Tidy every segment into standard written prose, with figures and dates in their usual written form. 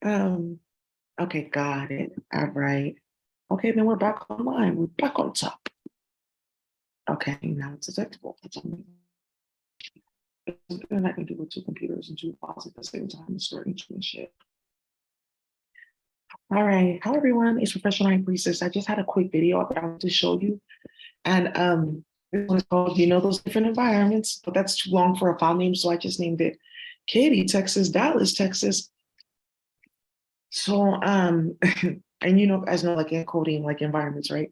Um, okay, got it. All right. Okay, then we're back online. We're back on top. Okay, now it's detectable. That's amazing. And I can do with two computers and two files at the same time and store each one shit. All right. Hi everyone. It's Professional High Priestess. I just had a quick video that I want to show you. And this one is called, those different environments, but that's too long for a file name. So I just named it Katy, Texas, Dallas, Texas. So and as you know, like in coding, like environments, right?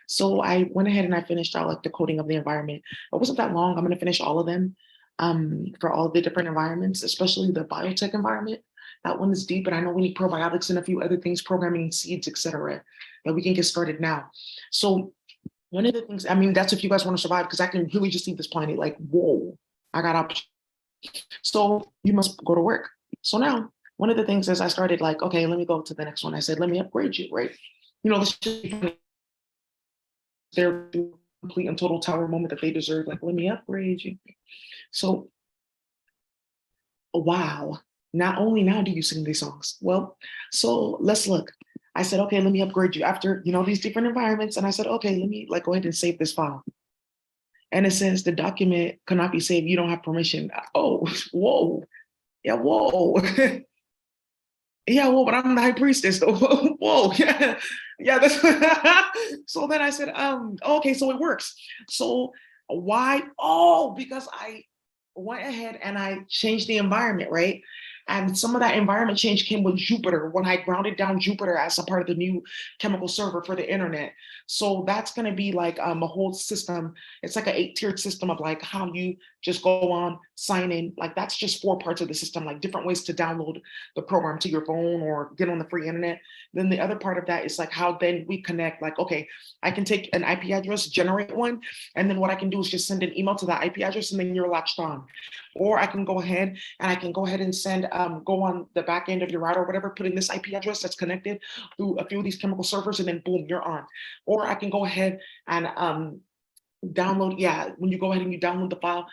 So I went ahead and I finished out like the coding of the environment. It wasn't that long. I'm gonna finish all of them for all the different environments, especially the biotech environment. That one is deep, and I know we need probiotics and a few other things, programming seeds, etc. That we can get started now. So one of the things, I mean, that's if you guys want to survive, because I can really just leave this planet like, whoa, I got options. So you must go to work. So now, one of the things is I started like, okay, let me go to the next one. I said, let me upgrade you, right? This is their complete and total tower moment that they deserve. Like, let me upgrade you. So, wow. Not only now do you sing these songs. Well, so let's look. I said, okay, let me upgrade you after, these different environments. And I said, okay, let me like go ahead and save this file. And it says the document cannot be saved. You don't have permission. Oh, whoa. Yeah, whoa. Yeah, well, but I'm the high priestess. So, whoa, yeah, yeah. That's so. Then I said, okay, so it works. So why? Oh, because I went ahead and I changed the environment, right? And some of that environment change came with Jupyter when I grounded down Jupyter as a part of the new chemical server for the internet. So that's going to be like a whole system. It's like an 8-tiered system of like how you just go on, sign in. Like that's just 4 parts of the system, like different ways to download the program to your phone or get on the free internet. Then the other part of that is like how then we connect. Like, okay, I can take an IP address, generate one, and then what I can do is just send an email to that IP address, and then you're latched on. Or I can go ahead and send, go on the back end of your router or whatever, put in this IP address that's connected through a few of these chemical servers, and then boom, you're on. Or I can go ahead and download. Yeah, when you go ahead and you download the file,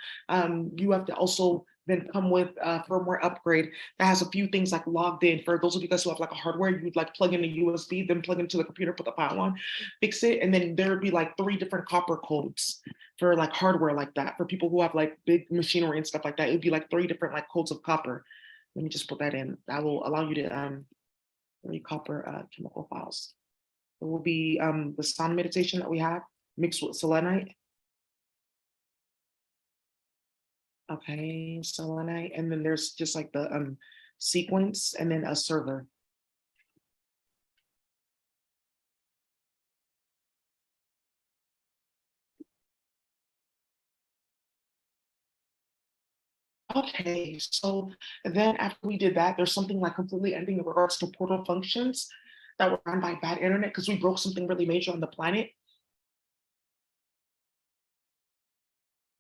you have to also then come with a firmware upgrade that has a few things like logged in. For those of you guys who have like a hardware, you'd like plug in a USB, then plug into the computer, put the file on, fix it, and then there would be like 3 different copper codes for like hardware like that. For people who have like big machinery and stuff like that, it would be like 3 different like codes of copper. Let me just put that in. That will allow you to 3 copper chemical files. It will be the sound meditation that we have mixed with selenite. Okay, selenite, and then there's just like the sequence and then a server. Okay, so then after we did that, there's something like completely ending in regards to portal functions that were run by bad internet because we broke something really major on the planet.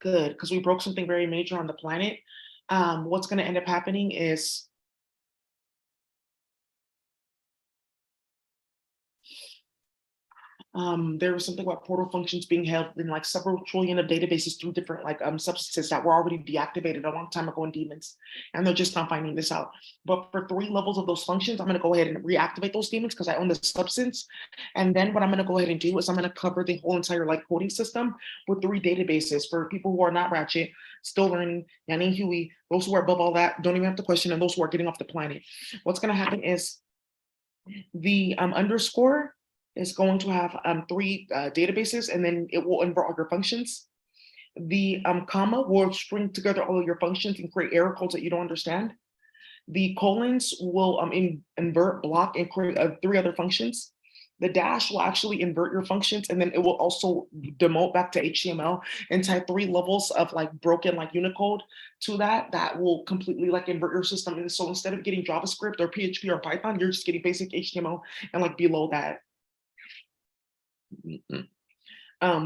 Good, because we broke something very major on the planet. What's going to end up happening is there was something about portal functions being held in like several trillion of databases through different like substances that were already deactivated a long time ago in demons, and they're just not finding this out. But for 3 levels of those functions, I'm going to go ahead and reactivate those demons because I own the substance. And then what I'm going to go ahead and do is I'm going to cover the whole entire like coding system with 3 databases for people who are not ratchet, still learning, Yanni Huey, those who are above all that, don't even have to question, and those who are getting off the planet. What's going to happen is the underscore is going to have 3 databases, and then it will invert all your functions. The comma will string together all of your functions and create error codes that you don't understand. The colons will invert, block, and create 3 other functions. The dash will actually invert your functions, and then it will also demote back to HTML and type 3 levels of like broken like Unicode to that will completely like invert your system. And so instead of getting JavaScript or PHP or Python, you're just getting basic HTML and like below that,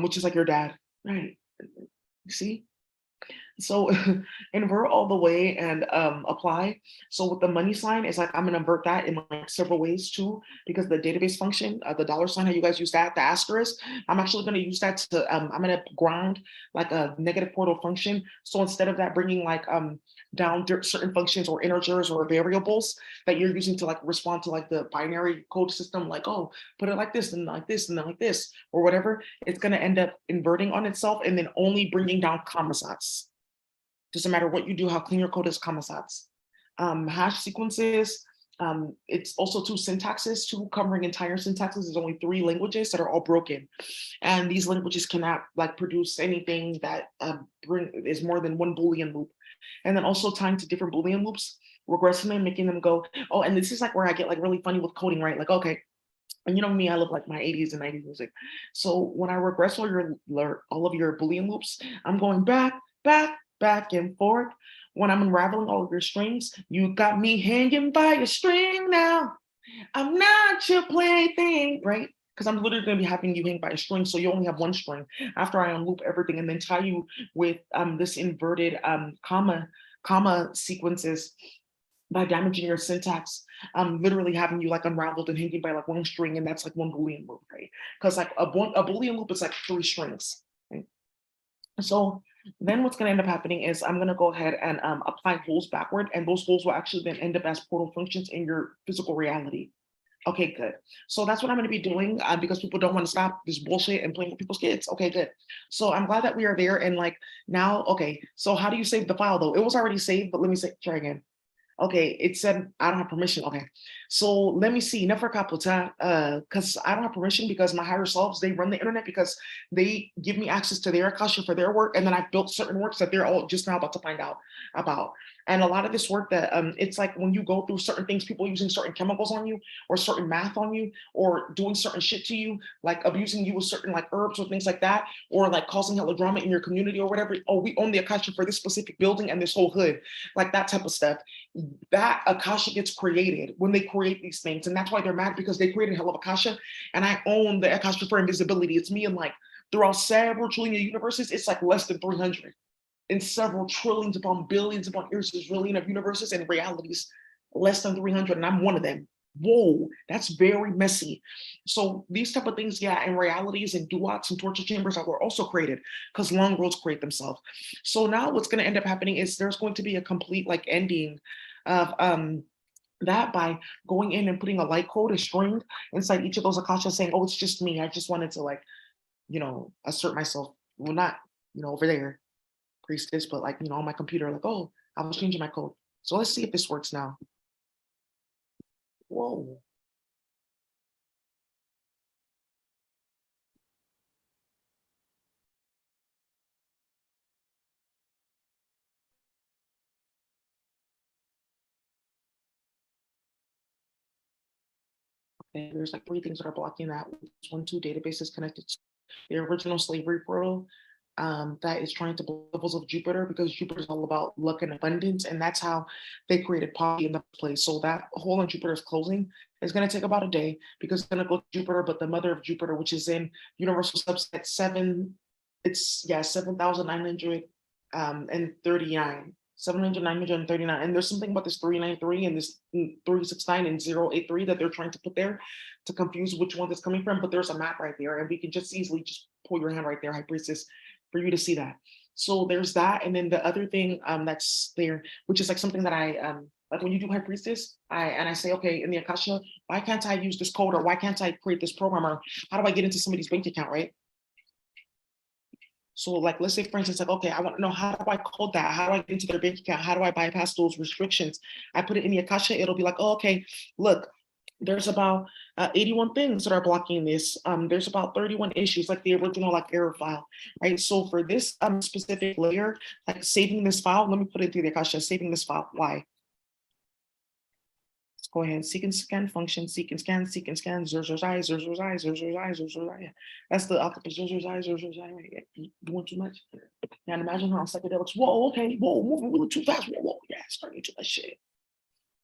which is like your dad, right? See? So invert all the way and apply. So with the money sign, it's like I'm gonna invert that in like several ways too, because the database function, the dollar sign, how you guys use that, the asterisk, I'm actually gonna use that to, I'm gonna ground like a negative portal function. So instead of that bringing like down certain functions or integers or variables that you're using to like respond to like the binary code system, like, oh, put it like this and like this and then like this or whatever, it's gonna end up inverting on itself and then only bringing down comma sets. Doesn't matter what you do, how clean your code is, comma sets. Hash sequences, it's also two syntaxes, two covering entire syntaxes. There's only 3 languages that are all broken. And these languages cannot like produce anything that is more than one Boolean loop. And then also tying to different Boolean loops, regressing them, making them go, oh, and this is like where I get like really funny with coding, right? Like, okay, and you know me, I love like my 80s and 90s music. So when I regress all of your Boolean loops, I'm going back and forth. When I'm unraveling all of your strings, you got me hanging by a string now. I'm not your plaything, right? Because I'm literally going to be having you hang by a string, so you only have one string. After I unloop everything and then tie you with this inverted comma sequences by damaging your syntax, literally having you like unraveled and hanging by like one string, and that's like one Boolean loop, right? Because like a Boolean loop is like 3 strings, right? So then what's going to end up happening is I'm going to go ahead and apply holes backward, and those holes will actually then end up as portal functions in your physical reality. Okay, good. So that's what I'm going to be doing because people don't want to stop this bullshit and playing with people's kids. Okay, good. So I'm glad that we are there. And like now, okay, so how do you save the file though? It was already saved, but let me try again. Okay, it said I don't have permission. Okay, so let me see. Never kapota, because I don't have permission because my higher selves, they run the internet because they give me access to their Akasha for their work, and then I've built certain works that they're all just now about to find out about. And a lot of this work that it's like when you go through certain things, people using certain chemicals on you, or certain math on you, or doing certain shit to you, like abusing you with certain like herbs or things like that, or like causing hella drama in your community or whatever. Oh, we own the Akasha for this specific building and this whole hood, like that type of stuff. That Akasha gets created when they create these things. And that's why they're mad, because they created hell of Akasha. And I own the Akasha for invisibility. It's me and like throughout several trillion universes, it's like less than 300. In several trillions upon billions upon years, trillion of universes and realities, less than 300. And I'm one of them. Whoa, that's very messy. So these type of things, yeah, and realities and duats and torture chambers that were also created because long roads create themselves. So now what's going to end up happening is there's going to be a complete like ending of that by going in and putting a light code, a string inside each of those akashas saying, oh, it's just me. I just wanted to like, assert myself. Well, not, over there, priestess, but like, on my computer, like, oh, I was changing my code. So let's see if this works now. Whoa. Okay, there's like 3 things that are blocking that. 1, 2 databases connected to the original slavery portal that is trying to blow levels of Jupiter, because Jupiter is all about luck and abundance, and that's how they created poverty in the place. So that hole in Jupiter is closing. It's going to take about a day because it's going to go to Jupiter, but the mother of Jupiter, which is in universal subset 7, it's 7,900 and 39. 700, 939. And there's something about this 393 and this 369 and 083 that they're trying to put there to confuse which one it's coming from. But there's a map right there, and we can just easily just pull your hand right there, High Priestess, for you to see that. So there's that. And then the other thing that's there, which is like something that I like when you do High Priestess, I say, okay, in the Akasha, why can't I use this code, or why can't I create this program, or how do I get into somebody's bank account, right? So like, let's say for instance, like, okay, I want to know, how do I code that? How do I get into their bank account? How do I bypass those restrictions? I put it in the Akasha, it'll be like, oh, okay, look, there's about 81 things that are blocking this. There's about 31 issues, like the original like error file, right? So for this specific layer, like saving this file, let me put it through the Akasha, saving this file, why? Go ahead, seek and scan function, seek and scan, zerzai, zerzai, zerzai, zerzai. That's the octopus, zerzai, zerzai, right? Doing too much. And imagine how psychedelics, whoa, okay, whoa, moving really too fast, whoa, yeah, starting to that shit.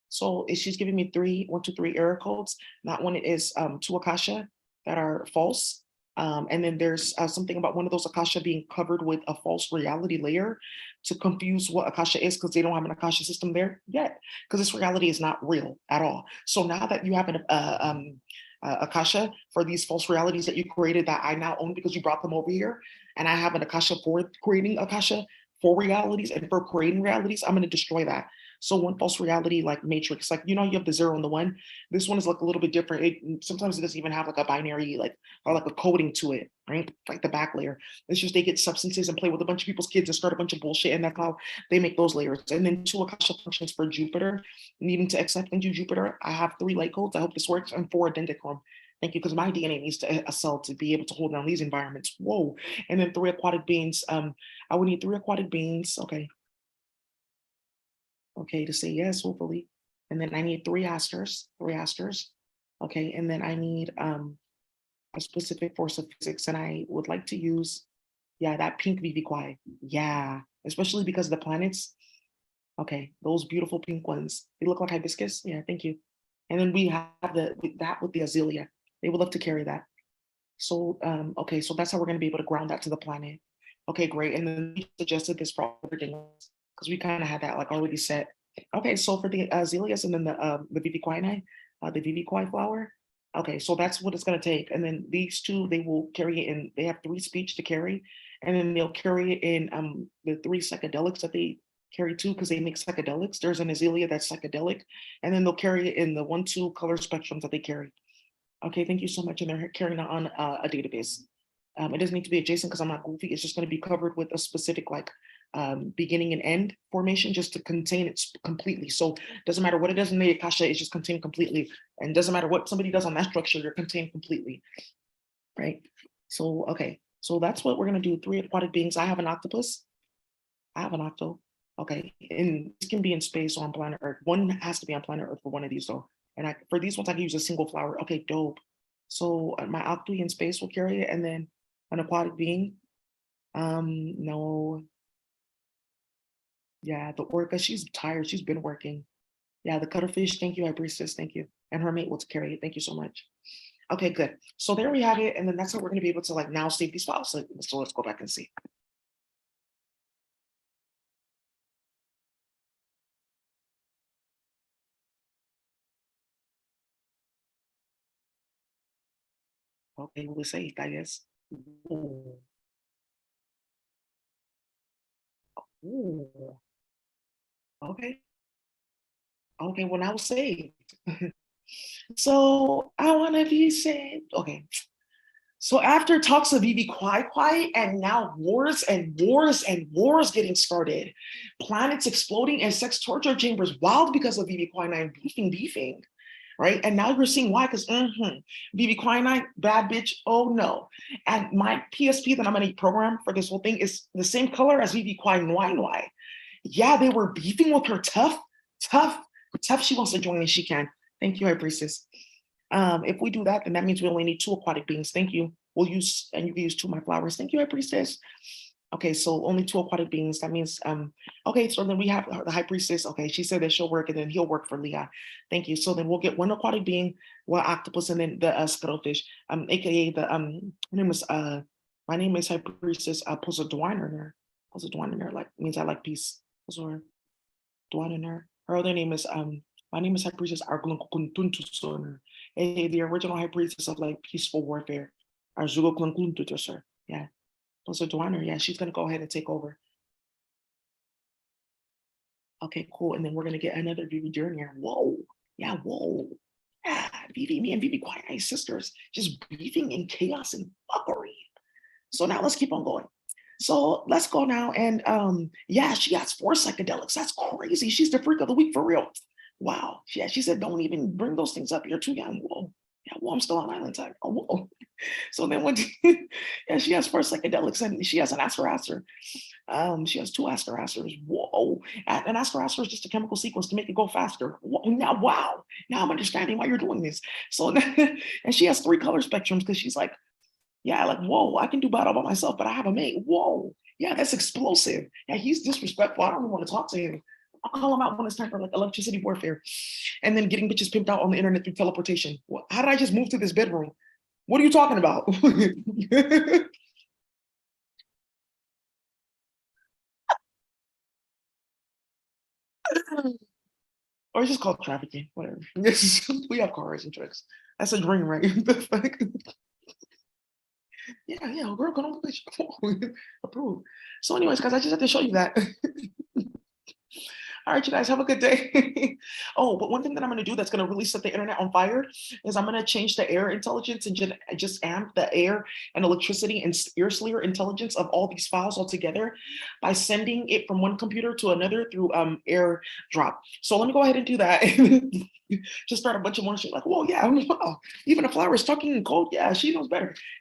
So she's giving me 1, 2, 3 error codes. That one is 2 Akasha that are false. And then there's something about one of those Akasha being covered with a false reality layer to confuse what Akasha is because they don't have an Akasha system there yet, because this reality is not real at all. So now that you have an Akasha for these false realities that you created that I now own because you brought them over here, and I have an Akasha for creating Akasha for realities and for creating realities, I'm going to destroy that. So one false reality like matrix, like you have the 0 and the 1. This one is like a little bit different. Sometimes it doesn't even have like a binary like or like a coding to it, right? Like the back layer. It's just they get substances and play with a bunch of people's kids and start a bunch of bullshit, and that's how they make those layers. And then 2 Akasha functions for Jupiter, needing to accept into Jupiter. I have 3 light codes. I hope this works, and 4 dendrochrome. Thank you, because my DNA needs a cell to be able to hold down these environments. Whoa. And then 3 aquatic beings. I would need 3 aquatic beings. Okay. Okay, to say yes, hopefully. And then I need 3 asters, 3 asters. Okay, and then I need a specific force of physics, and I would like to use, yeah, that pink VV Yeah, especially because of the planets. Okay, those beautiful pink ones. They look like hibiscus. Yeah, thank you. And then we have with the azalea. They would love to carry that. So, okay, so that's how we're going to be able to ground that to the planet. Okay, great. And then we suggested this for everything else because we kind of had that like already set. Okay, so for the azaleas and then the VV the VV flower. Okay, so that's what it's going to take. And then these 2, they will carry it in. They have 3 speech to carry, and then they'll carry it in the 3 psychedelics that they carry too, because they make psychedelics. There's an azalea that's psychedelic, and then they'll carry it in the 1-2 color spectrums that they carry. Okay, thank you so much. And they're carrying it on a database. It doesn't need to be adjacent because I'm not goofy. It's just going to be covered with a specific like beginning and end formation just to contain it completely. So it doesn't matter what it does in the Akasha, it's just contained completely. And doesn't matter what somebody does on that structure, you're contained completely, right? So, okay. So that's what we're going to do. 3 aquatic beings. I have an octopus. I have an octo. Okay. And this can be in space or on planet Earth. One has to be on planet Earth for one of these though. And for these ones, I can use a single flower. Okay, dope. So my octo in space will carry it, and then an aquatic being. No. Yeah, the orca, she's tired. She's been working. Yeah, the cuttlefish, thank you, high priestess, thank you. And her mate will carry it. Thank you so much. Okay, good. So there we have it. And then that's how we're gonna be able to like now save these files. So let's go back and see. Okay, we'll say, I guess. Ooh. Ooh. Okay. Okay, well now saved. So I wanna be saved. Okay. So after talks of Vivi Kwai and now wars and wars and wars getting started, planets exploding and sex torture chambers wild because of Vivi Kwai beefing, right? And now you're seeing why, because Vivi Kwai bad bitch, oh no. And my PSP that I'm gonna program for this whole thing is the same color as Vivi Kwai Nwai. Yeah, they were beefing with her tough. She wants to join and she can. Thank you, High Priestess. If we do that, then that means we only need 2 aquatic beings. Thank you. We'll use, and you can use 2 of my flowers. Thank you, High Priestess. Okay, so only 2 aquatic beings. That means, okay, so then we have the High Priestess. Okay, she said that she'll work and then he'll work for Leah. Thank you. So then we'll get 1 aquatic being, 1 octopus, and then the scuttlefish, aka my name is High Priestess Posadwiner. Posadwiner, like means I like peace. Posadwiner. Her other name is my name is High Priestess Arglunkuntuntusoner, aka the original High Priestess of like peaceful warfare. Arzugo Klunkuntutusor. Yeah. So Dwyer, yeah, she's gonna go ahead and take over. Okay, cool. And then we're gonna get another Vivi during here. Whoa. Yeah, whoa. Yeah, Vivi, me and Vivi quite nice sisters, just beefing in chaos and fuckery. So now let's keep on going. So let's go now. And yeah, she has 4 psychedelics. That's crazy. She's the freak of the week for real. Wow. Yeah, she said, don't even bring those things up. You're too young. Whoa. Yeah, well, I'm still on island time. Oh, whoa. So then when yeah, she has 4 psychedelics and she has an aster. She has 2 aster. Whoa. An aster is just a chemical sequence to make it go faster. Now, wow. Now I'm understanding why you're doing this. So and she has 3 color spectrums because she's like, yeah, like, whoa, I can do battle by myself, but I have a mate. Whoa. Yeah, that's explosive. Yeah, he's disrespectful. I don't even want to talk to him. I'll call him out when it's time for like electricity warfare. And then getting bitches pimped out on the internet through teleportation. How did I just move to this bedroom? What are you talking about? Or it's just called trafficking, whatever. We have cars and trucks. That's a dream, right? The fuck? Yeah, yeah, girl, come on, bitch. Approved. So, anyways, guys, I just had to show you that. All right, you guys have a good day. Oh, but one thing that I'm going to do that's going to really set the internet on fire is I'm going to change the air intelligence and just amp the air and electricity and air intelligence of all these files all together by sending it from one computer to another through AirDrop. So let me go ahead and do that. Just start a bunch of more shit like, well, yeah, wow, even a flower is talking in code. Yeah, she knows better.